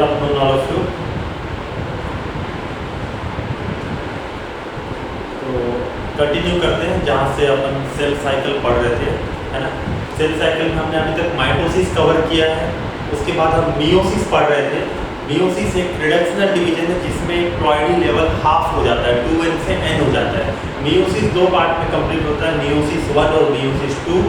Afternoon all of you. तो continue करते हैं जहाँ से अपन सेल साइकिल पढ़ रहे थे, है ना। सेल साइकिल में हमने अभी तक माइटोसिस कवर किया है, उसके बाद हम मियोसिस पढ़ रहे थे। मियोसिस एक रिडक्शनल डिवीजन है जिसमें प्लॉइडी लेवल हाफ हो जाता है, 2n से n हो जाता है। मियोसिस दो पार्ट में कंप्लीट होता है, मियोसिस 1 और मियोसिस 2।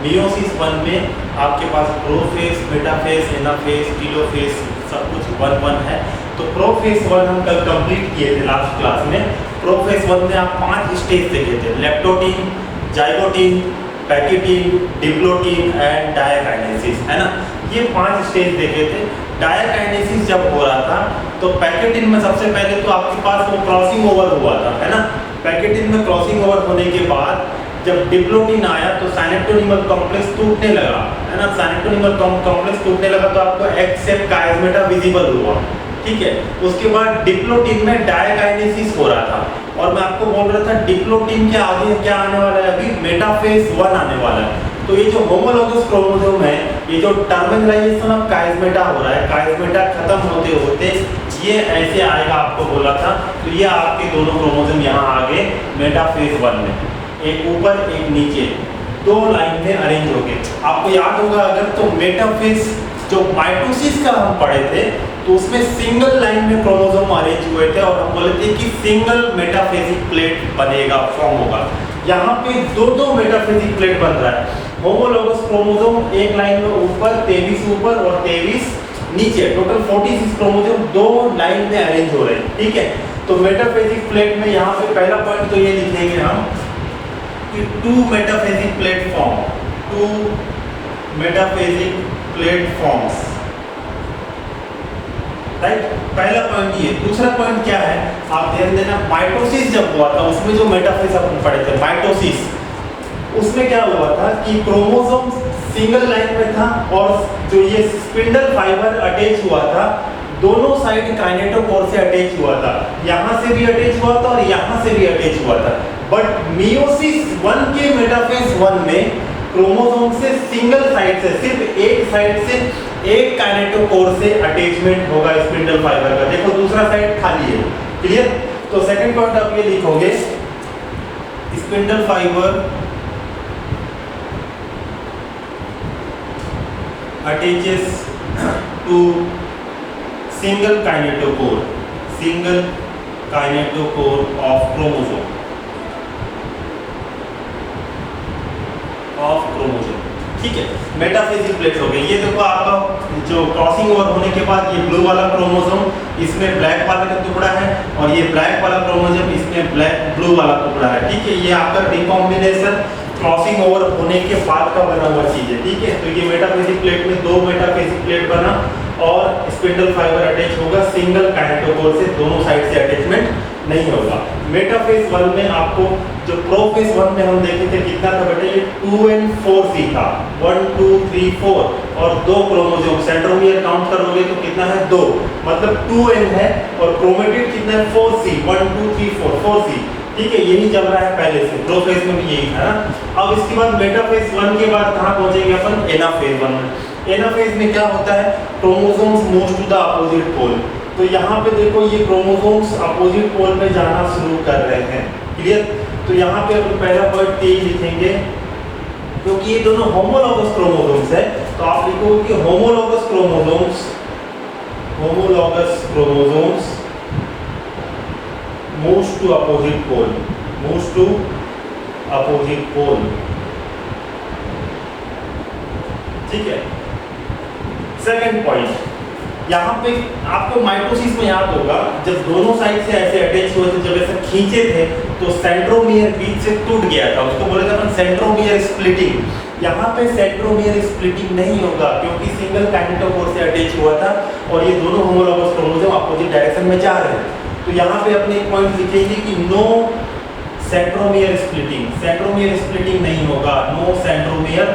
मियोसिस 1 में आपके पास प्रोफेस, मेटाफेस, एनाफेस, टीलोफेस सब कुछ 1-1 है। तो प्रोफेस 1 हम कल कंप्लीट किए थे लास्ट क्लास में। प्रोफेस 1 में आप 5 स्टेज देखे थे, leptotene, zygotene, pachytene, diplotene and diakinesis, है ना। ये 5 स्टेज देखे थे। डायकाइनेसिस जब हो रहा था तो पैकेटीन में सबसे पहले तो आपके पास वो क्रॉसिंग ओवर हुआ था, है ना। पैकेटीन में क्रॉसिंग ओवर होने के बाद जब डिप्लोटीन आया तो साइनेप्टोनिमल कॉम्प्लेक्स टूटने लगा, है ना। साइनेप्टोनिमल कॉम्प्लेक्स टूटने लगा तो आपको एक्स शेप कायस्मेटा विजिबल हुआ, ठीक है। उसके बाद डिप्लोटीन में डायकाइनेसिस हो रहा था और मैं आपको बोल रहा था डिप्लोटीन के आगे क्या आने वाला है, अभी मेटाफेस 1 आने वाला है। तो ये जो होमोलॉगस क्रोमोसोम है, ये जो टर्मिनलाइजेशन ऑफ कायस्मेटा हो रहा है, कायस्मेटा खत्म होते होते ये ऐसे आएगा, आपको बोला था। तो ये आपके दोनों क्रोमोसोम यहाँ आ गए मेटाफेस 1 में, एक ऊपर एक नीचे, 2 लाइन में अरेंज हो गए। आपको याद होगा अगर तो मेटाफेस जो माइटोसिस का हम पढ़े थे तो उसमें सिंगल लाइन में क्रोमोसोम अरेंज हुए थे और हम बोले थे कि सिंगल मेटाफेसिक प्लेट बनेगा, फॉर्म होगा। यहाँ पे 2-2 मेटाफेसिक प्लेट बन रहा है। होमोलॉगस क्रोमोसोम एक लाइन में ऊपर, 23 ऊपर और 23 नीचे, टोटल 46 क्रोमोसोम 2 लाइन में अरेंज हो रहे हैं, ठीक है। तो मेटाफेसिक प्लेट में यहाँ पे पहला पॉइंट तो ये लिखेंगे हम कि 2 metaphasic platform, 2 metaphasic platforms, right. पहला पॉइंट ये। दूसरा पॉइंट क्या है, आप ध्यान देना, माइटोसिस जब हुआ था उसमें जो मेटाफेस अपन पढ़े थे माइटोसिस, उसमें क्या हुआ था कि क्रोमोसोम सिंगल लाइन में था और जो ये स्पिंडल फाइबर अटैच हुआ था दोनों साइड काइनेटोकोर से अटैच हुआ था, यहाँ से भी अटैच हुआ था और यहाँ से भी अटैच हुआ था। बट मियोसिस 1 के मेटाफेस 1 में क्रोमोसोम से सिंगल साइड से, सिर्फ एक साइड से एक काइनेटोकोर से अटैचमेंट होगा स्पिंडल फाइबर का। देखो दूसरा साइड खाली है, क्लियर। तो सेकंड पॉइंट आप ये लिखोगे, spindle fibre attaches to single kinetochore, single kinetochore of chromosome, of chromosome, ठीक है। मेटाफेसिक प्लेट हो गई। ये देखो आपका जो क्रॉसिंग ओवर होने के बाद ये ब्लू वाला क्रोमोसोम इसमें ब्लैक वाला का टुकड़ा है और ये ब्लैक वाला क्रोमोसोम इसमें ब्लैक ब्लू वाला टुकड़ा है, ठीक है। ये आपका रिकॉम्बिनेशन क्रॉसिंग ओवर होने के बाद का बना हुआ चीज है, ठीक है। तो ये मेटाफेसिक प्लेट में 2 मेटाफेसिक प्लेट बना और स्पिंडल फाइबर अटैच होगा सिंगल काइनेटोकोर से, दोनों साइड से अटैचमेंट नहीं होगा। मेटाफेस 1 में आपको जो प्रोफेस 1 में हम देखे थे कितना था बेटा, ये 2n4c था, 1 2 3 4 और 2 क्रोमोसोम, सेंट्रोमियर काउंट करोगे तो कितना है 2, मतलब 2n है और क्रोमेटिड कितना है 4c, 1 2 3 4 4c, ठीक है। यही चल रहा है पहले से, प्रोफेस में भी यही था ना। अब इसके बाद मेटाफेस 1 के बाद कहाँ पहुंचेंगे अपन, एनाफेस 1 में। एनाफेस में क्या होता है, chromosomes move to the opposite pole. तो यहाँ पे देखो ये क्रोमोसोम्स अपोजिट पोल में जाना शुरू कर रहे हैं, क्लियर। तो यहाँ पे अपन पहला पॉइंट यही लिखेंगे क्योंकि ये दोनों होमोलॉगस क्रोमोसोम्स है, तो आप लिखोगे कि homologous chromosomes, homologous chromosomes moves to opposite pole, moves to opposite pole, ठीक है। सेकंड पॉइंट, यहाँ पे आपको माइटोसिस में याद होगा जब दोनों साइड से ऐसे अटैच हुए थे, जब ऐसे खींचे थे तो सेंट्रोमियर बीच से टूट गया था, उसको बोले थे अपन सेंट्रोमियर स्प्लिटिंग। यहाँ पे सेंट्रोमियर स्प्लिटिंग नहीं होगा क्योंकि सिंगल काइनेटोकोर से अटैच हुआ था और ये दोनों होमोलॉगस क्रोमोसोम अपोजिट डायरेक्शन में जा रहे हैं। तो यहाँ पे अपने एक पॉइंट लिखेंगे कि no centromere splitting, centromere splitting नहीं होगा, नो सेंट्रोमियर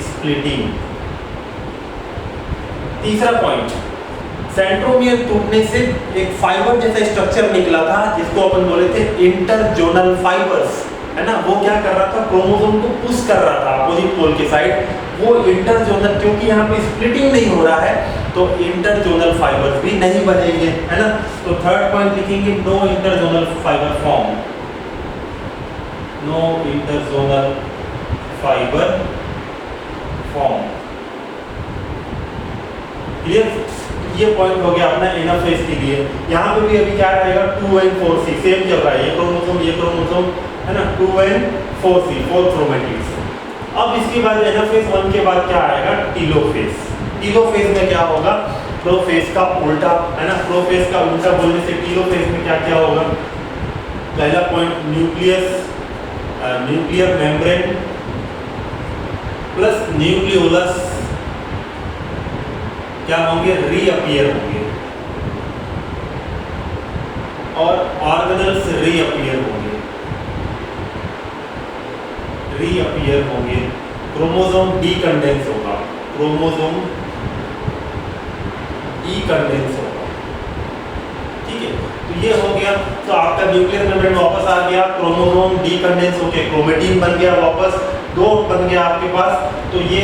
स्प्लिटिंग। तीसरा पॉइंट, सेंट्रोमियर टूटने से एक फाइबर जैसा स्ट्रक्चर निकला था जिसको अपन बोले थे इंटरजोनल फाइबर्स, है ना। वो क्या कर रहा था, क्रोमोसोम को पुश कर रहा था अपोजिट पोल के साइड। वो इंटरजोनल, क्योंकि यहाँ पे स्प्लिटिंग नहीं हो रहा है तो इंटरजोनल फाइबर्स भी नहीं बनेंगे, है ना। तो थर्ड पॉइंट लिखेंगे no interzonal fibre form, no interzonal fibre form. Clear, ये पॉइंट हो गया अपना एनाफेज के लिए। यहाँ पे भी अभी क्या रहेगा 2n4C सेम चल रहा है, ये क्रोमोसोम है ना 2n4C 4 क्रोमेटिड्स। अब इसके बाद एनाफेज 1 के बाद क्या आएगा टीलोफेज। टीलोफेज में क्या होगा प्रोफेज का उल्टा, है ना। प्रोफेज का उल्टा बोलने से टीलोफेज में क्या क्या होगा। पहला point nuclear membrane plus nucleolus क्या होंगे रीअपीयर होंगे और ऑर्गेनल्स रीअपीयर होंगे। क्रोमोसोम डीकंडेंस होगा, ठीक है। तो ये हो गया, तो आपका न्यूक्लियर मेम्ब्रेन वापस आ गया, क्रोमोसोम डीकंडेंस होके क्रोमेटिन बन गया, वापस 2 बन गया आपके पास। तो ये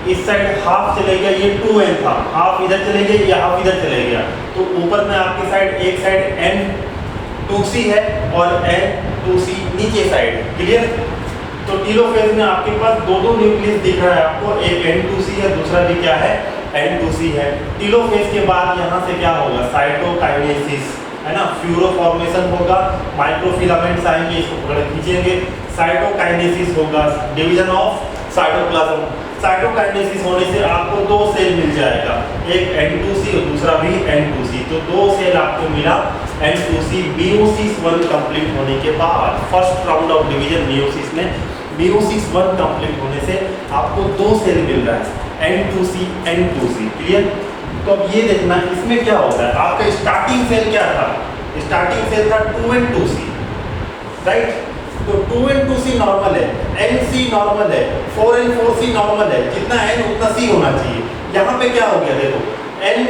इस साइड हाफ चले गया, ये 2n था, हाफ इधर चले गए, ये हाफ इधर चले गया। तो ऊपर में आपकी साइड एक साइड N2C है और N2C नीचे साइड। क्लियर। तो टीलोफेज में आपके पास दो न्यूक्लियस दिख रहा है आपको, एक N2C है, दूसरा भी क्या है N2C है। टीलोफेज के बाद यहाँ से क्या होगा साइटोकाइनेसिस, है ना, फ्यूरोफॉर्मेशन होगा, माइक्रोफिलामेंट्स आएंगे, इसको पकड़ खींचेंगे, साइटोकाइनेसिस होगा, डिवीजन ऑफ साइटोप्लाज्म। साइटोकाइनेसिस होने से आपको 2 सेल मिल जाएगा, एक N2C और दूसरा भी N2C। तो 2 सेल आपको मिला N2C। मियोसिस 1 कंप्लीट होने के बाद first round of division meiosis में, मियोसिस 1 कंप्लीट होने से आपको 2 सेल मिल रहा है N2C N2C। क्लियर। तो अब ये देखना इसमें क्या होता है, आपका स्टार्टिंग सेल क्या था, स्टार्टिंग सेल था 2n2C, राइट। तो 2n2C नॉर्मल है, Nc नॉर्मल है, 4n4C नॉर्मल है, जितना N उतना C होना चाहिए। यहाँ पे क्या हो गया देखो N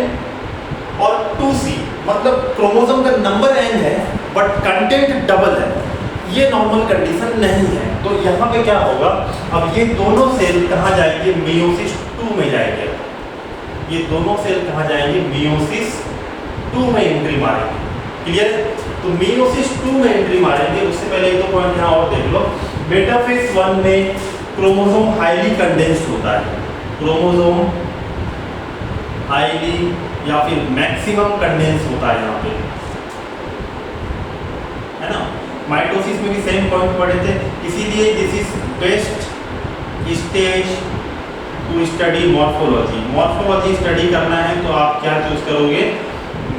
और 2C, मतलब क्रोमोसोम का नंबर N है बट कंटेंट डबल है, ये नॉर्मल कंडीशन नहीं है। तो यहाँ पे क्या होगा, अब ये दोनों सेल कहाँ जाएंगे मियोसिस 2 में जाएंगे, ये दोनों सेल कहाँ जाएंगे मियोसिस 2 में एंट्री मारेंगे। क्लियर। तो मियोसिस 2 में एंट्री मारेंगे, उससे पहले एक 2 पॉइंट यहाँ और देख लो। मेटाफेज 1 में क्रोमोसोम हाईली कंडेंस्ड होता है, क्रोमोसोम हाईली या फिर मैक्सिमम कंडेंस होता है यहाँ पे, है ना। माइटोसिस में भी सेम पॉइंट पढ़े थे, इसीलिए this is best stage to study morphology. Morphology study करना है तो आप क्या चूज करोगे,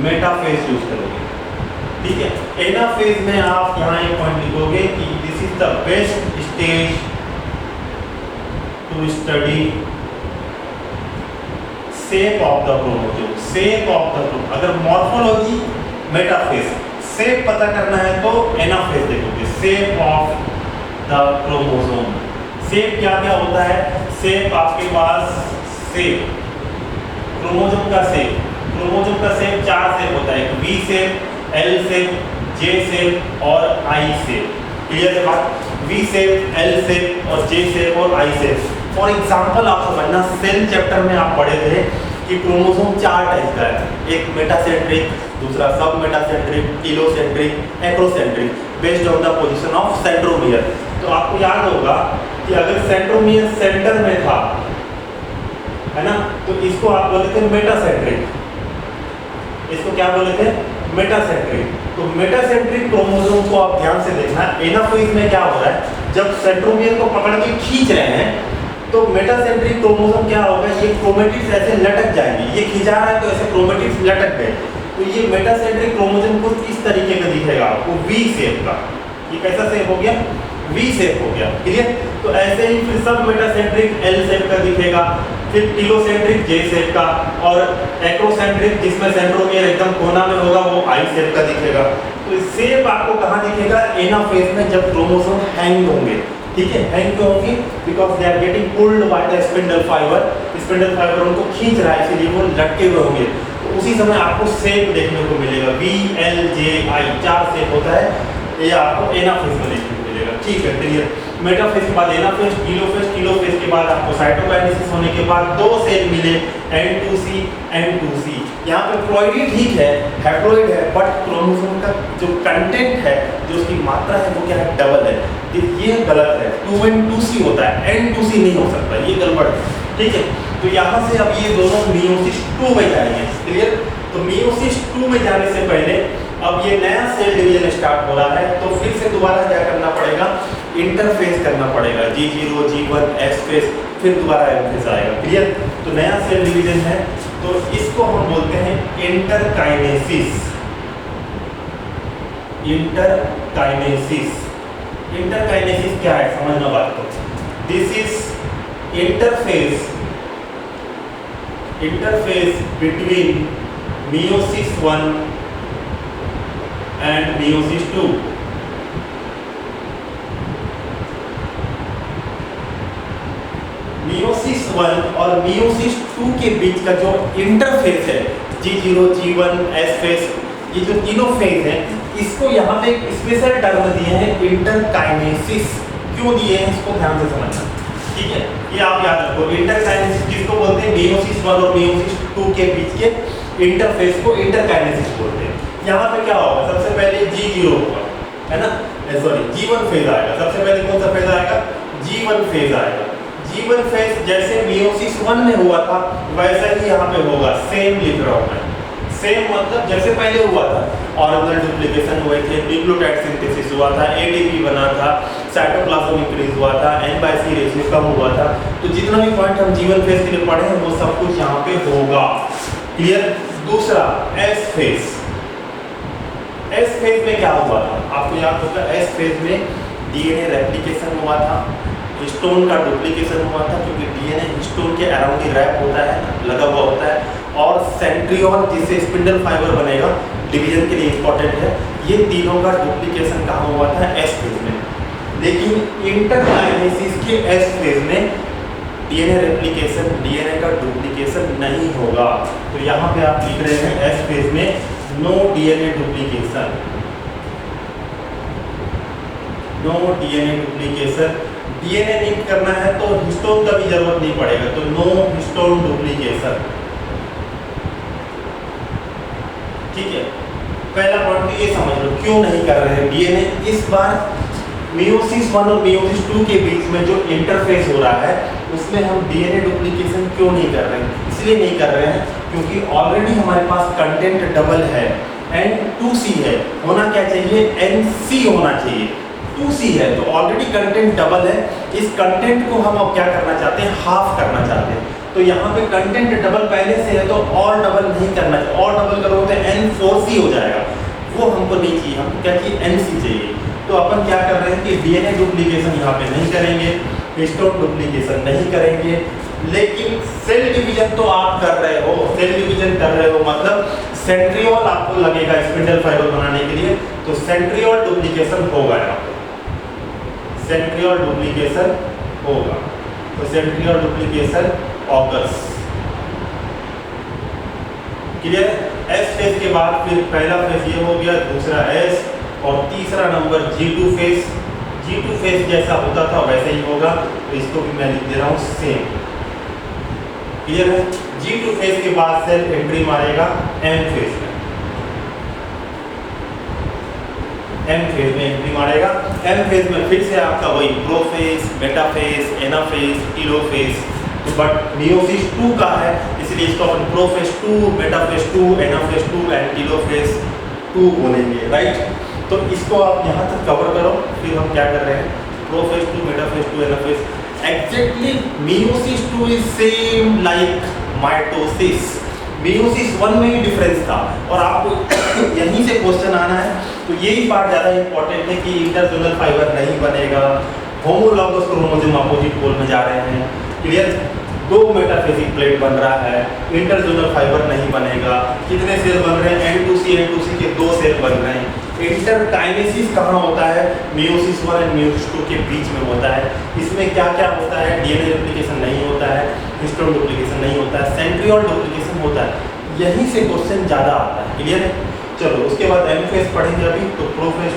मेटाफेज चूज करोगे, ठीक है। एनाफेज में आप यहाँ एक पॉइंट लिखोगे कि this is the best stage to study shape of the chromosome, shape of the chromosome. अगर मॉर्फोलॉजी मेटाफेज, शेप पता करना है तो एनाफेज देखोगे, shape of the chromosome. Shape क्या क्या होता है, शेप आपके पास शेप क्रोमोसोम का शेप, क्रोमोसोम का शेप 4 शेप होता है, एक V shape, L shape, J shape और I शेप। क्लियर है बात। V शेप, L शेप और J शेप और I शेप। फॉर एग्जांपल आप समझना, सेल चैप्टर में आप पढ़े थे कि क्रोमोसोम 4 टाइप का है, एक मेटासेंट्रिक, दूसरा सब metacentric, telocentric, acrocentric, based on the position of centromere. तो आपको याद होगा कि अगर सेंट्रोमियर सेंटर में था, है ना, तो इसको आप बोले थे मेटासेंट्रिक, इसको क्या बोले थे मेटासेंट्रिक। तो मेटासेंट्रिक क्रोमोसोम को आप ध्यान से देखना, एनाफेज में क्या हो रहा है, जब सेंट्रोमियर को पकड़ के खींच रहे हैं तो मेटासेंट्रिक क्रोमोसोम क्या होगा, ये क्रोमेटिड्स ऐसे लटक जाएंगे, ये खिंचा रहा है तो ऐसे क्रोमेटिड्स लटक गए। तो ये मेटासेंट्रिक क्रोमोसोम कुछ इस तरीके का दिखेगा आपको, V शेप का। ये कैसा शेप हो गया, V शेप हो गया। क्लियर। तो ऐसे ही फिर सब मेटासेंट्रिक L शेप का दिखेगा, फिर टीलोसेंट्रिक J शेप का, और एक्रोसेंट्रिक जिसमें सेंट्रोमियर एकदम कोना में होगा वो I शेप का दिखेगा। तो शेप आपको कहाँ दिखेगा, एनाफेज में, जब क्रोमोसोम हैंग होंगे। ठीक है, हैंग क्यों होंगे, because they are getting pulled by the spindle fibre, spindle fibre उनको खींच रहा है, इसलिए वो लटके हुए होंगे। तो उसी समय आपको शेप देखने को मिलेगा, V L J I 4 shape होता है, ये आपको एनाफेज में देखने को मिलेगा। ठीक है क्लियर। मेटाफेज के बाद एनाफेज, टेलोफेज के बाद आपको साइटोकाइनेसिस होने के बाद 2 सेल मिले N2C N2C। यहाँ पे प्लॉइडी ठीक है, हैप्लॉइड है, बट क्रोमोसोम का जो कंटेंट है, जो उसकी मात्रा है वो क्या है, डबल है। तो ये गलत है, 2N2C होता है, N2C नहीं हो सकता, ये गड़बड़ है, ठीक है। तो यहाँ से अब ये दोनों मियोसिस 2 में जाएंगे, क्लियर। तो मियोसिस 2 में जाने से पहले अब ये नया सेल डिवीजन स्टार्ट हो रहा है, तो फिर से दोबारा क्या करना पड़ेगा, इंटरफेस करना पड़ेगा, G0 G1 S फेज, फिर दोबारा M फेज आएगा, क्लियर। तो नया सेल डिवीजन है, तो इसको हम बोलते हैं इंटरकाइनेसिस। इंटरकाइनेसिस, इंटरकाइनेसिस क्या है समझना बात को। This is interface between meiosis 1 and meiosis 2। meiosis 1 और meiosis 2 के बीच का जो इंटरफेस है, G0 G1 S फेज, ये जो तीनों फेज हैं, इसको यहाँ पे एक स्पेशल टर्म दिए हैं इंटरकाइनेसिस। क्यों दिए हैं इसको ध्यान से समझना, ठीक है। ये आप याद रखो, इंटरकाइनेसिस किसको बोलते हैं, meiosis 1 और meiosis 2 के बीच के इंटरफेस को इंटरकाइनेसिस बोलते हैं। यहाँ पे क्या होगा, सबसे पहले G0 होगा, है ना, सॉरी G1 फेज आएगा। सबसे पहले कौन सा फेज आएगा, G1 फेज आएगा। G1 फेज जैसे meiosis 1 में हुआ था वैसा ही यहाँ पे होगा, सेम लिख रहा हूँ मैं, सेम मतलब जैसे पहले हुआ था, ऑर्गेनल डुप्लीकेशन हुए थे, न्यूक्लियोटाइड सिंथेसिस हुआ था, ADP बना था, साइटोप्लाज्म इंक्रीज हुआ था, N/C रेशियो कम हुआ था। तो जितना भी पॉइंट हम G1 फेज के लिए पढ़े हैं वो सब कुछ यहाँ पे होगा, क्लियर। दूसरा S फेज, S फेज में क्या हुआ था आपको याद होगा, S फेज में DNA रेप्लिकेशन हुआ था, हिस्टोन का डुप्लीकेशन हुआ था, क्योंकि DNA हिस्टोन के अराउंड ही रैप होता है, लगा हुआ होता है, और सेंट्रियोल जिससे स्पिंडल फाइबर बनेगा, डिवीजन के लिए इंपॉर्टेंट है। ये तीनों का डुप्लीकेशन कहाँ हुआ था, S फेज में। लेकिन इंटरकाइनेसिस के S फेज में DNA रेप्लिकेशन, DNA का डुप्लीकेशन नहीं होगा। तो यहाँ पे आप लिख रहे हैं S फेज में no DNA duplication, no DNA duplication. DNA नहीं करना है तो हिस्टोन का भी जरूरत नहीं पड़ेगा, तो नो हिस्टोन डुप्लीकेशन, ठीक है। पहला पॉइंट ये समझ लो क्यों नहीं कर रहे हैं DNA इस बार। meiosis 1 और meiosis 2 के बीच में जो इंटरफेस हो रहा है उसमें हम DNA डुप्लीकेशन क्यों नहीं कर रहे हैं, इसलिए नहीं कर रहे हैं क्योंकि ऑलरेडी हमारे पास कंटेंट डबल है, N2C है, होना क्या चाहिए, NC होना चाहिए, 2C है, तो ऑलरेडी कंटेंट डबल है। इस कंटेंट को हम अब क्या करना चाहते हैं, हाफ करना चाहते हैं। तो यहाँ पे कंटेंट डबल पहले से है, तो और डबल नहीं करना चाहिए, और डबल करोगे तो N4C हो जाएगा, वो हमको नहीं चाहिए, हमको क्या चाहिए, NC चाहिए। तो अपन क्या कर रहे हैं कि DNA डुप्लीकेशन यहाँ पे नहीं करेंगे, हिस्टोन डुप्लीकेशन नहीं करेंगे, लेकिन सेल डिवीजन तो आप कर रहे हो, सेल डिवीजन कर रहे हो मतलब सेंट्रियोल आपको लगेगा स्पिंडल फाइबर बनाने के लिए, तो सेंट्रियोल डुप्लीकेशन होगा यहाँ पे, सेंट्रियोल डुप्लीकेशन होगा, तो centriole duplication occurs, clear. S phase के बाद फिर पहला फेज ये हो गया, दूसरा S, और तीसरा number G2 phase. G2 phase जैसा होता था वैसे ही होगा, तो इसको भी मैं लिख दे रहा हूँ सेम, क्लियर है। G2 फेज के बाद सेल एंट्री मारेगा M फेज में, M फेज में एंट्री मारेगा। M फेज में फिर से आपका वही prophase, metaphase, anaphase, telophase, but meiosis 2 का है इसलिए इसको अपन prophase 2, metaphase 2, anaphase 2 and telophase 2 बोलेंगे, राइट। तो इसको आप यहाँ तक कवर करो, फिर हम क्या कर रहे हैं, prophase 2, metaphase 2, anaphase. Exactly meiosis 2 is same like mitosis. meiosis 1 में ही डिफरेंस था, और आपको यहीं से क्वेश्चन आना है, तो यही पार्ट ज़्यादा इंपॉर्टेंट है कि इंटरजोनल फाइबर नहीं बनेगा, होमोलॉगस क्रोमोसोम अपोजिट पोल में जा रहे हैं, क्लियर। 2 मेटाफेजिक प्लेट बन रहा है, इंटरजोनल फाइबर नहीं बनेगा। कितने सेल बन रहे हैं, N2C के 2 सेल बन रहे हैं। इंटरकाइनेसिस कहाँ होता है, meiosis 1 और meiosis 2 के बीच में होता है। इसमें क्या क्या होता है, DNA डुप्लीकेशन नहीं होता है, हिस्टोन डुप्लीकेशन नहीं होता है, सेंट्रियोल डुप्लीकेशन होता है, यहीं से क्वेश्चन ज़्यादा आता है, क्लियर है। चलो उसके बाद M फेज पढ़ेंगे अभी, तो प्रोफेज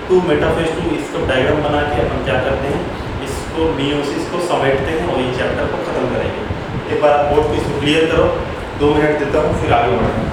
टू मेटाफेज टू इसका डायग्राम बना के अपन क्या करते हैं, इसको मियोसिस को समेटते हैं और ये चैप्टर को खत्म करेंगे। एक बार बोर्ड को इसको क्लियर करो, 2 मिनट देता हूँ फिर आगे बढ़ेंगे।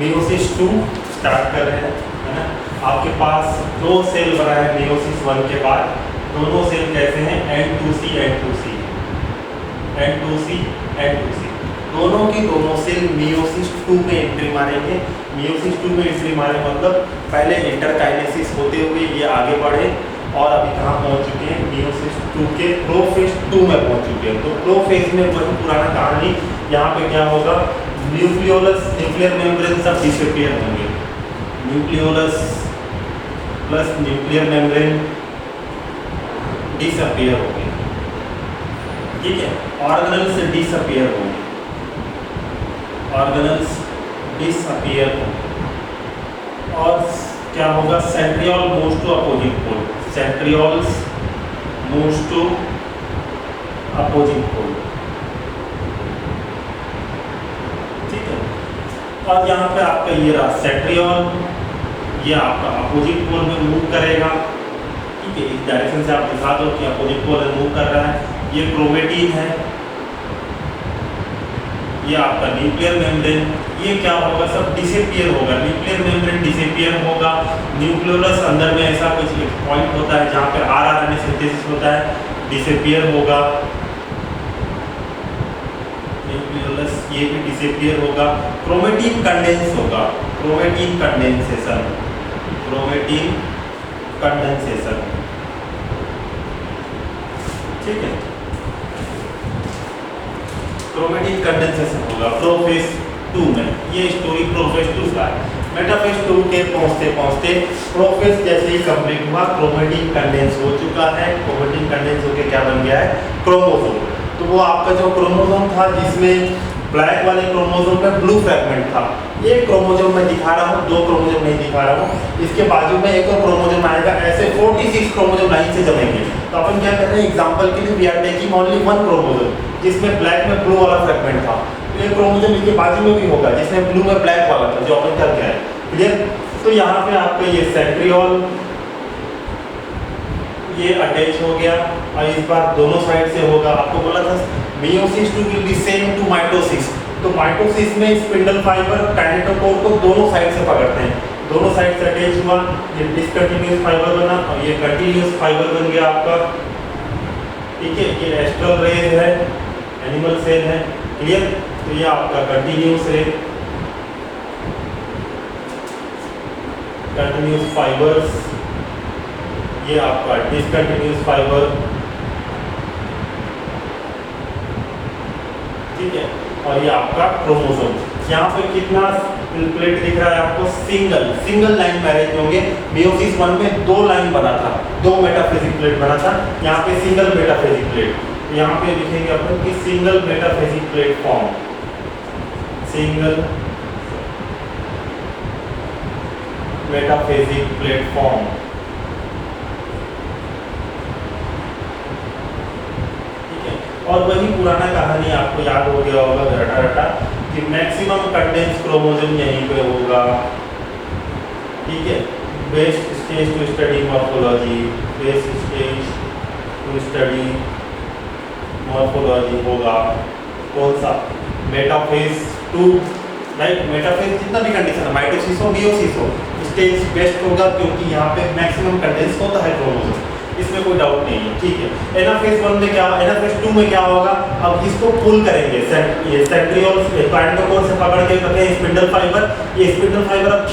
मियोसिस 2 स्टार्ट कर रहे हैं, है ना। आपके पास 2 सेल बना है मियोसिस 1 के बाद। दोनों सेल कैसे हैं, N2C N2C N2C N2C। दोनों की दोनों सेल मियोसिस 2 में एंट्री मारेंगे। मियोसिस 2 में एंट्री मारे मतलब पहले इंटरकाइनेसिस होते हुए ये आगे बढ़े और अभी कहाँ पहुँच चुके हैं, मियोसिस 2 के प्रोफेज 2 में पहुँच चुके हैं। तो प्रोफेज में वही पुराना कहानी, यहाँ पे क्या होगा, न्यूक्लियोलस न्यूक्लियर मेम्ब्रेन सब डिसअपीयर होंगे। Nucleolus plus nuclear membrane disappear होंगे, ठीक है। ऑर्गेनल्स डिसअपीयर होंगे, ऑर्गेनल्स डिसअपीयर होंगे। और क्या होगा, centriole moves to opposite pole, centrioles moves to opposite pole, ठीक है। और यहाँ पे आपका ये रहा सेंट्रियोल, ये आपका अपोजिट पोल में मूव करेगा, ठीक है। इस डायरेक्शन से आप दिखा दो कि अपोजिट पोल में मूव कर रहा है। ये क्रोमेटिन है, ये आपका न्यूक्लियर मेम्ब्रेन, ये क्या होगा, सब डिसअपीयर होगा। न्यूक्लियर मेम्ब्रेन डिसअपीयर होगा। न्यूक्लियोलस अंदर में ऐसा कुछ एक पॉइंट होता है जहाँ पे आरआरएनए सिंथेसिस होता है, डिसअपीयर होगा। न्यूक्लियोलस ये भी डिसअपीयर होगा। क्रोमेटिन कंडेंस होगा, क्रोमेटिन कंडेंसेशन, क्रोमेटिन कंडेंसेशन, ठीक है। क्रोमेटिन कंडेंसेशन होगा प्रोफेज 2 में। ये स्टोरी प्रोफेज 2 का है। मेटाफेज 2 के पहुंचते पहुंचते प्रोफेज जैसे ही कंप्लीट हुआ, क्रोमेटिन कंडेंस हो चुका है। क्रोमेटिन कंडेंस होकर क्या बन गया है, क्रोमोसोम। तो वो आपका जो क्रोमोसोम था जिसमें ब्लैक वाले क्रोमोसोम में ब्लू फ्रैगमेंट था, एक क्रोमोसोम मैं दिखा रहा हूँ, 2 क्रोमोसोम नहीं दिखा रहा हूँ। इसके बाजू में एक और क्रोमोसोम आएगा, ऐसे 46 क्रोमोसोम लाइन से जमेंगे। तो अपन क्या कर रहे हैं, एग्जांपल के लिए we are taking only 1 chromosome जिसमें ब्लैक में ब्लू वाला फ्रैगमेंट था। तो एक क्रोमोसोम इसके बाजू में भी होगा जिसमें ब्लू में ब्लैक वाला था, जो अपन करके आए, क्लियर। तो यहाँ पे आपका ये सेंट्रियोल ये अटैच हो गया और इस बार दोनों साइड से होगा। आपको बोला था meiosis 2 will be same to mitosis. तो माइटोसिस में स्पिंडल फाइबर काइनेटोकोर को दोनों साइड से पकड़ते हैं, दोनों साइड से अटैच हुआ, ये डिसकंटिन्यूअस फाइबर बना और ये कंटिन्यूअस फाइबर बन गया आपका, ठीक है। ये एस्ट्रल रेज है, एनिमल सेल है, क्लियर। तो ये आपका कंटिन्यूअस रे, कंटिन्यूअस फाइबर्स, ये आपका डिसकंटिन्यूअस फाइबर, ठीक है। और ये आपका क्रोमोसोम। यहाँ पे कितना प्लेट दिख रहा है आपको, सिंगल लाइन मैरिज होंगे। मियोसिस 1 में 2 लाइन बना था, 2 मेटाफेजिक प्लेट बना था, यहाँ पे सिंगल मेटाफेजिक प्लेट। यहाँ पे लिखेंगे अपन कि single metaphasic plate form, single metaphasic platform, ठीक है। और वही पुराना कहानी आपको याद हो गया होगा रटा रटा कि मैक्सिमम कंडेंस क्रोमोसोम यहीं पे होगा, ठीक है। Best stage to study morphology, best stage to study morphology होगा कौन सा, मेटाफेज 2, राइट। मेटाफेज जितना भी कंडीशन है, माइटोसिस हो मियोसिस हो, स्टेज बेस्ट होगा क्योंकि यहाँ पे मैक्सिमम कंडेंस होता है क्रोमोसोम, इसमें कोई डाउट नहीं है, ठीक है। एनाफेज 1 में क्या, एनाफेज 2 में क्या होगा, अब इसको पुल करेंगे, ये सेंट्रियोल काइनेटोकोर से पकड़ के रखे हैं स्पिंडल फाइबर, ये स्पिंडल फाइबर अब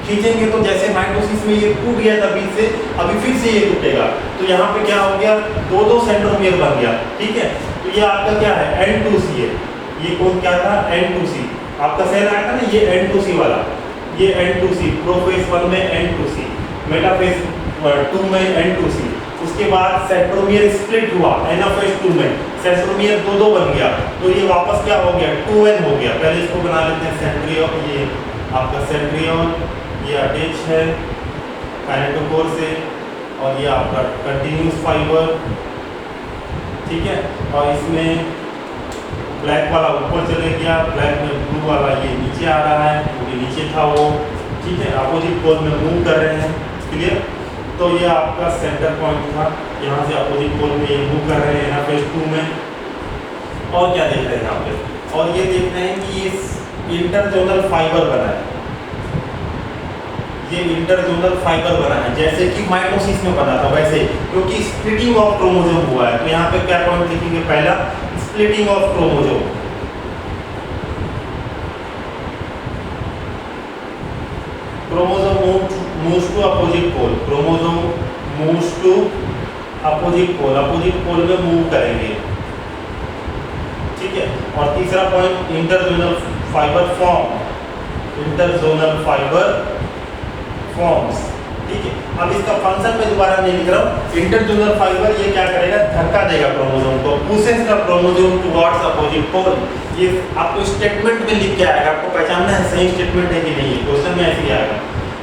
खींचेंगे तो जैसे माइटोसिस में ये टूट गया था बीच से, अभी फिर से ये टूटेगा। तो यहाँ पे क्या हो गया, 2 सेंट्रोमियर बन गया, ठीक है। तो ये आपका क्या है, N2C है। ये कौन क्या था, N2C आपका सेल आया था ना, ये N2C वाला, ये N2C प्रोफेज 1 में N2C, मेटाफेज 2 में N2C। उसके बाद सेंट्रोमियर स्प्लिट हुआ, एनाफेज 2 में सेंट्रोमियर 2 बन गया, तो ये वापस क्या हो गया, 2N हो गया। पहले इसको बना लेते हैं सेंट्रियोल, ये आपका सेंट्रियोल, ये अटैच है काइनेटोकोर से, और ये आपका कंटिन्यूअस फाइबर, ठीक है। और इसमें ब्लैक वाला ऊपर चले गया, ब्लैक में ब्लू वाला ये नीचे आ रहा है, क्योंकि नीचे था वो, ठीक है। अपोजिट पोल में मूव कर रहे हैं, क्लियर। तो ये आपका सेंटर पॉइंट था, यहाँ से अपोजिट पोल में ये मूव कर रहे हैं एनाफेज 2 में। और क्या देख रहे हैं यहाँ पे, और ये देख रहे हैं कि ये इंटरजोनल फाइबर बना है, ये इंटरजोनल फाइबर बना है, जैसे कि माइटोसिस में बना था वैसे, क्योंकि स्प्लिटिंग ऑफ क्रोमोसोम हुआ है। तो यहाँ पे क्या पॉइंट लिखेंगे, पहला splitting of chromosome, chromosome moves to opposite pole, chromosome moves to opposite pole, opposite pole में मूव करेंगे, ठीक है। और तीसरा point interzonal fibre form, interzonal fibre forms, ठीक है। अब इसका फंक्शन मैं दोबारा नहीं लिख रहा हूँ। इंटरजोनल फाइबर ये क्या करेगा, धक्का देगा क्रोमोसोम को, pushes the chromosome towards opposite pole. ये आपको स्टेटमेंट में लिख के आएगा, आपको पहचानना है सही स्टेटमेंट है कि नहीं है, क्वेश्चन में ऐसे ही आएगा।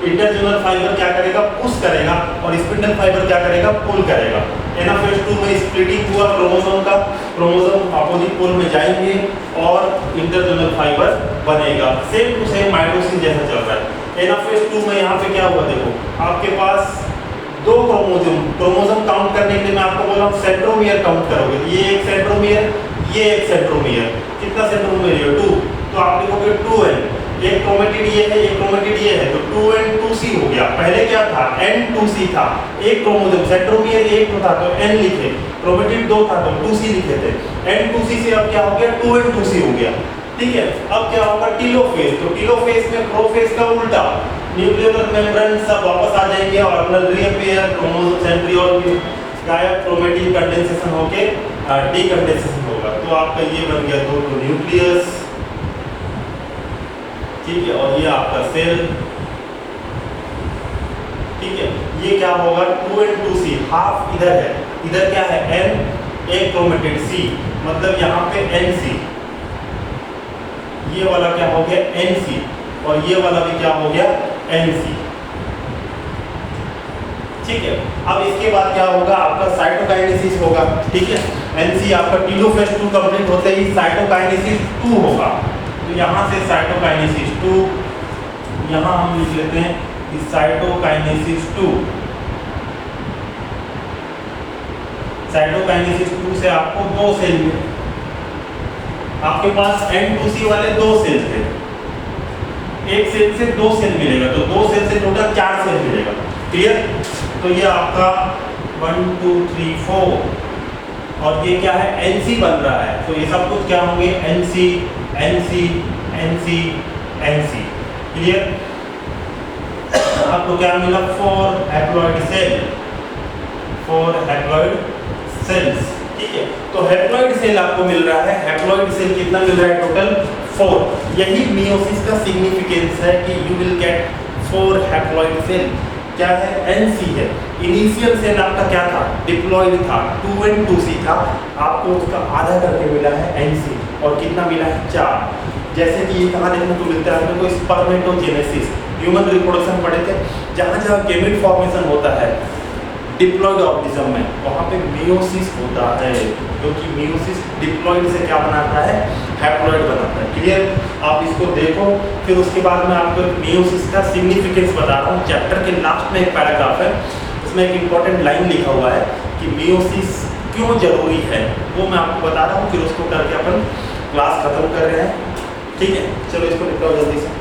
इंटरजोनल फाइबर क्या करेगा, पुश करेगा, और स्पिंडल फाइबर क्या करेगा, पुल करेगा। एनाफेज 2 में स्प्लिटिंग हुआ क्रोमोसोम का, क्रोमोसोम अपोजिट पोल में जाएंगे और इंटरजोनल फाइबर बनेगा। सेम टू सेम माइटोसिस जैसा चल रहा है। एनाफेज 2 में यहाँ पे क्या हुआ, देखो आपके पास दो क्रोमोसोम काउंट करने के लिए मैं आपको बोला हूँ सेंट्रोमियर काउंट करोगे, ये एक सेंट्रोमियर, ये एक सेंट्रोमियर, कितना सेंट्रोमियर है 2, तो आप लिखोगे 2n, एक क्रोमेटिड ये है, एक क्रोमेटिड ये है, तो 2n 2c हो गया। पहले क्या था, n 2c था, एक क्रोमोसोम सेंट्रोमियर एक था तो n लिखे, क्रोमेटिड 2 था तो 2c लिखे थे, n 2c से अब क्या हो गया, 2n 2c हो गया, ठीक है। अब क्या होगा, टीलोफेज, तो टीलोफेज में प्रोफेज का उल्टा, न्यूक्लियर मेम्ब्रेन सब वापस आ जाएंगे, ऑर्गेनल रीअपीयर, क्रोमोसोम सेंट्रियोल गायब, क्रोमेटिन कंडेंसेशन होके डीकंडेंसेशन होगा। तो आपका ये बन गया दो न्यूक्लियस, ठीक है, और ये आपका सेल, ठीक है। ये क्या होगा, 2n 2c, हाफ इधर है, इधर क्या है n, एक क्रोमेटिड c, मतलब यहाँ पे nc, ये वाला क्या हो गया nc, और ये वाला भी क्या हो गया nc, ठीक है। अब इसके बाद क्या होगा, आपका साइटोकाइनेसिस होगा, ठीक है। nc आपका टीलोफेज 2 कंप्लीट होते ही साइटोकाइनेसिस 2 होगा, तो यहाँ से साइटोकाइनेसिस 2, यहाँ हम लिख लेते हैं कि साइटोकाइनेसिस 2, साइटोकाइनेसिस 2 से आपको दो सेल मिले, आपके पास n2c वाले दो सेल थे, एक सेल से दो सेल मिलेगा, तो दो सेल से टोटल 4 सेल मिलेगा, क्लियर। तो ये आपका 1 2 3 4, और ये क्या है nc बन रहा है, तो ये सब कुछ क्या होंगे nc nc nc nc, clear. आपको क्या मिला, 4 हैप्लॉइड सेल, 4 हैप्लॉइड सेल्स, ठीक है। तो हैप्लॉइड सेल आपको मिल रहा है, हैप्लॉइड सेल कितना मिल रहा है, टोटल 4। यही मियोसिस का सिग्निफिकेंस है कि you will get 4 haploid cell, क्या है nc है। इनिशियल सेल आपका क्या था, डिप्लॉइड था, 2n 2c था, आपको उसका आधा करके मिला है nc, और कितना मिला है 4। जैसे कि ये कहाँ देखने को मिलता है, हमने को स्पर्मेटोजेनेसिस, ह्यूमन रिप्रोडक्शन पढ़े थे, जहाँ जहाँ गेमेट फॉर्मेशन होता है डिप्लॉइड ऑर्गेनिज्म में, वहाँ पे मियोसिस होता है, क्योंकि मियोसिस डिप्लॉइड से क्या बनाता है, हैप्लॉइड बनाता है, क्लियर। आप इसको देखो, फिर उसके बाद मैं आपको मियोसिस का सिग्निफिकेंस बता रहा हूँ। चैप्टर के लास्ट में एक पैराग्राफ है, उसमें एक इंपॉर्टेंट लाइन लिखा हुआ है कि मियोसिस क्यों जरूरी है, वो मैं आपको बता रहा हूँ, फिर उसको करके अपन क्लास खत्म कर रहे हैं, ठीक है। चलो इसको निपटाओ जल्दी से।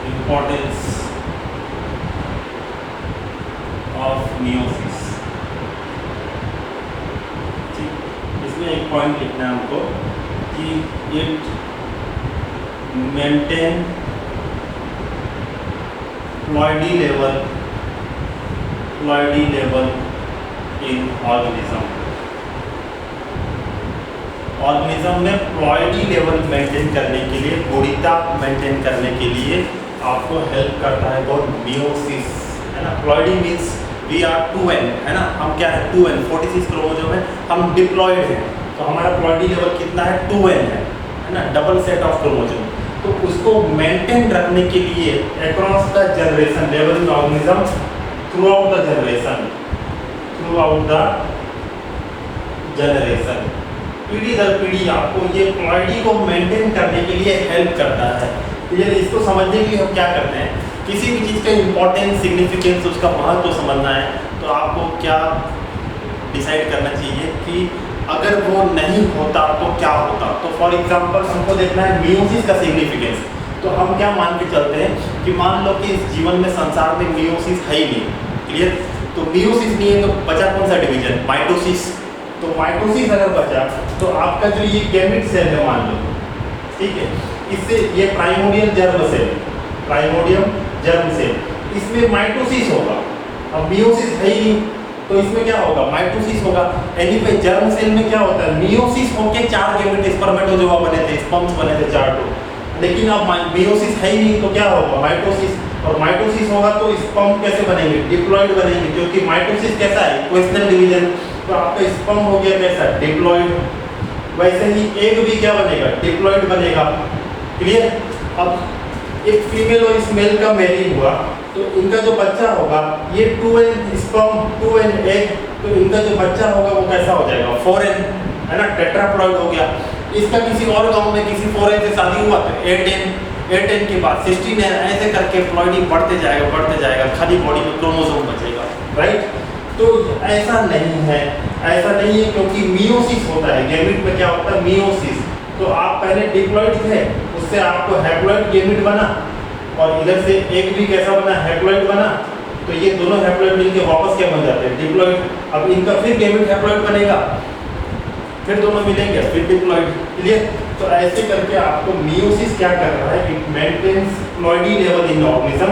importance of meiosis। इसमें एक पॉइंट लिखना है हमको कि it maintain ploidy level in organism में प्लॉइडी लेवल मेंटेन करने के लिए, गुणिता मेंटेन करने के लिए आपको हेल्प करता है बहुत मियोसिस, है ना। Ploidy means we are 2n, है ना। हम क्या है 2n, 46 क्रोमोसोम है, हम डिप्लॉइड हैं, तो हमारा प्लॉइडी लेवल कितना है 2n है ना, डबल सेट ऑफ क्रोमोसोम। तो उसको मेंटेन रखने के लिए across the generation level in organism throughout the generation, पीढ़ी दर पीढ़ी आपको ये प्लॉइडी को मेंटेन करने के लिए हेल्प करता है। ये इसको समझने के लिए हम क्या करते हैं, किसी भी चीज़ का इम्पोर्टेंस, सिग्निफिकेंस, उसका महत्व समझना है तो आपको क्या डिसाइड करना चाहिए कि अगर वो नहीं होता तो क्या होता। तो फॉर एग्जांपल हमको देखना है मियोसिस का सिग्निफिकेंस, तो हम क्या मान के चलते हैं कि मान लो कि इस जीवन में, संसार में मियोसिस है ही नहीं, क्लियर। तो मियोसिस नहीं है तो बचा कौन सा डिवीजन, माइटोसिस। तो माइटोसिस अगर बचा तो आपका जो ये गैमेट सेल है मान लो, ठीक है, इससे ये प्राइमोडियल जर्म सेल, इसमें माइटोसिस होगा। अब मियोसिस है ही नहीं तो इसमें क्या होगा, माइटोसिस होगा। एनीवे जर्म सेल में क्या होता है, मियोसिस होके 4 गैमेट स्पर्मेटोजोआ बने थे, स्पर्म्स बने थे 4 टो, लेकिन अब मियोसिस है ही नहीं तो क्या होगा, माइटोसिस। और माइटोसिस होगा तो स्पर्म कैसे बनेंगे, डिप्लॉइड बनेंगे, क्योंकि माइटोसिस कैसा है, इक्वेशनल डिवीजन, तो आपका स्पर्म हो गया कैसा, डिप्लॉइड। वैसे ही एग भी क्या बनेगा, डिप्लॉइड बनेगा, क्लियर। अब एक फीमेल और इस मेल का मैरिज हुआ तो इनका जो बच्चा होगा, ये 2n स्पर्म 2n एग, तो इनका जो बच्चा होगा वो कैसा हो जाएगा, 4n, है ना, टेट्राप्लॉइड हो गया। इसका किसी और गांव में किसी 4n से शादी हुआ तो 8n के बाद 16n, ऐसे करके प्लॉइडी बढ़ते जाएगा, खाली बॉडी में क्रोमोसोम बचेगा, राइट। तो ऐसा नहीं है, क्योंकि मियोसिस होता है, गैमेट में क्या होता है, मियोसिस। तो आप पहले डिप्लॉइड थे, उससे आपको हैप्लॉइड गैमेट बना, और इधर से एक भी कैसा बना, हैप्लॉइड बना, तो ये दोनों हैप्लॉइड मिलके वापस क्या बन जाते हैं, डिप्लॉइड। अब इनका फिर गैमेट हैप्लॉइड बनेगा, फिर दोनों मिलेंगे, फिर डिप्लॉइड, क्लियर। तो ऐसे करके आपको मियोसिस क्या कर रहा है, it maintains ploidy level in organism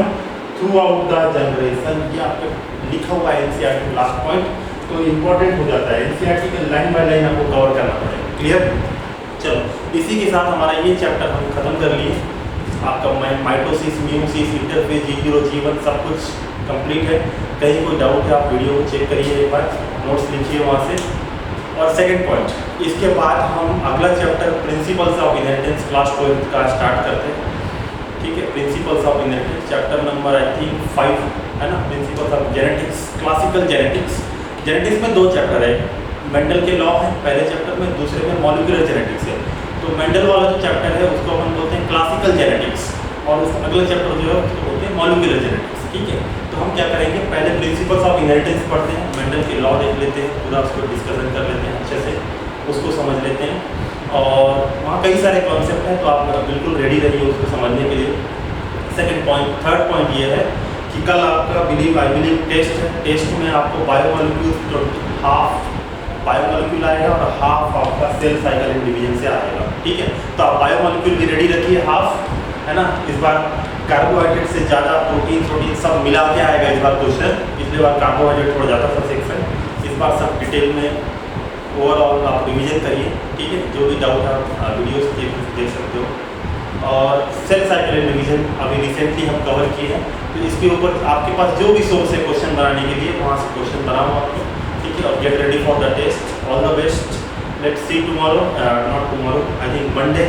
throughout the generation. ये आपके लिखा हुआ है एनसीईआरटी लास्ट पॉइंट, तो इम्पोर्टेंट हो जाता है, एनसीईआरटी के लाइन बाय लाइन आपको कवर करना पड़ेगा, क्लियर। चलो इसी के साथ हमारा ये चैप्टर हम खत्म कर लिए। आपका mitosis, meiosis, interphase, G0, G1 सब कुछ कंप्लीट है। कहीं कोई डाउट है आप वीडियो को चेक करिए, एक बार नोट्स लिखिए वहाँ से। और सेकंड पॉइंट, इसके बाद हम अगला chapter principles of inheritance class 12 का स्टार्ट करते हैं, ठीक है। Principles of inheritance chapter number I think 5 है ना, principles of genetics, classical genetics. Genetics में 2 चैप्टर है, मेंडल के लॉ है पहले चैप्टर में, दूसरे में मॉलिक्यूलर जेनेटिक्स है। तो मेंडल वाला जो चैप्टर है उसको हम बोलते हैं क्लासिकल जेनेटिक्स, और उसका अगला चैप्टर जो है उसको बोलते हैं मॉलिक्यूलर जेनेटिक्स, ठीक है। तो हम क्या करेंगे, पहले प्रिंसिपल्स ऑफ इनहेरिटेंस पढ़ते हैं, मेंडल के लॉ देख लेते हैं, पूरा उसको डिस्कशन कर लेते हैं, अच्छे से उसको समझ लेते हैं, और वहाँ कई सारे कॉन्सेप्ट हैं, तो आप बिल्कुल रेडी रहिए उसको समझने के लिए। सेकंड पॉइंट, थर्ड पॉइंट ये है कि कल आपका आई बिलीव टेस्ट है। टेस्ट में आपको बायोमोलिक्यूल हाफ बायोमोलिक्यूल आएगा और हाफ आपका सेल साइकिल एंड डिवीजन से आएगा, ठीक है। तो आप बायोमोलिक्यूल भी रेडी रखिए, हाफ, है ना। इस बार कार्बोहाइड्रेट से ज़्यादा प्रोटीन सब मिला के आएगा इस बार क्वेश्चन। पिछली बार कार्बोहाइड्रेट थोड़ा ज़्यादा था सेक्शन, इस बार सब डिटेल में ओवरऑल आप रिविजन करिए, ठीक है। जो भी डाउट है वीडियोस देख सकते हो। और सेल साइकिल एंड डिवीजन अभी रिसेंटली हम कवर किए हैं, तो इसके ऊपर आपके पास जो भी सोर्स है क्वेश्चन बनाने के लिए, वहाँ से क्वेश्चन बनाओ आपको, ठीक है। और get ready for the test, all the best. Let's see tomorrow, not tomorrow, I think Monday,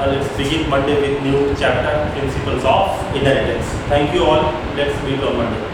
let's begin Monday with new chapter, principles of inheritance. Thank you all. Let's meet on Monday.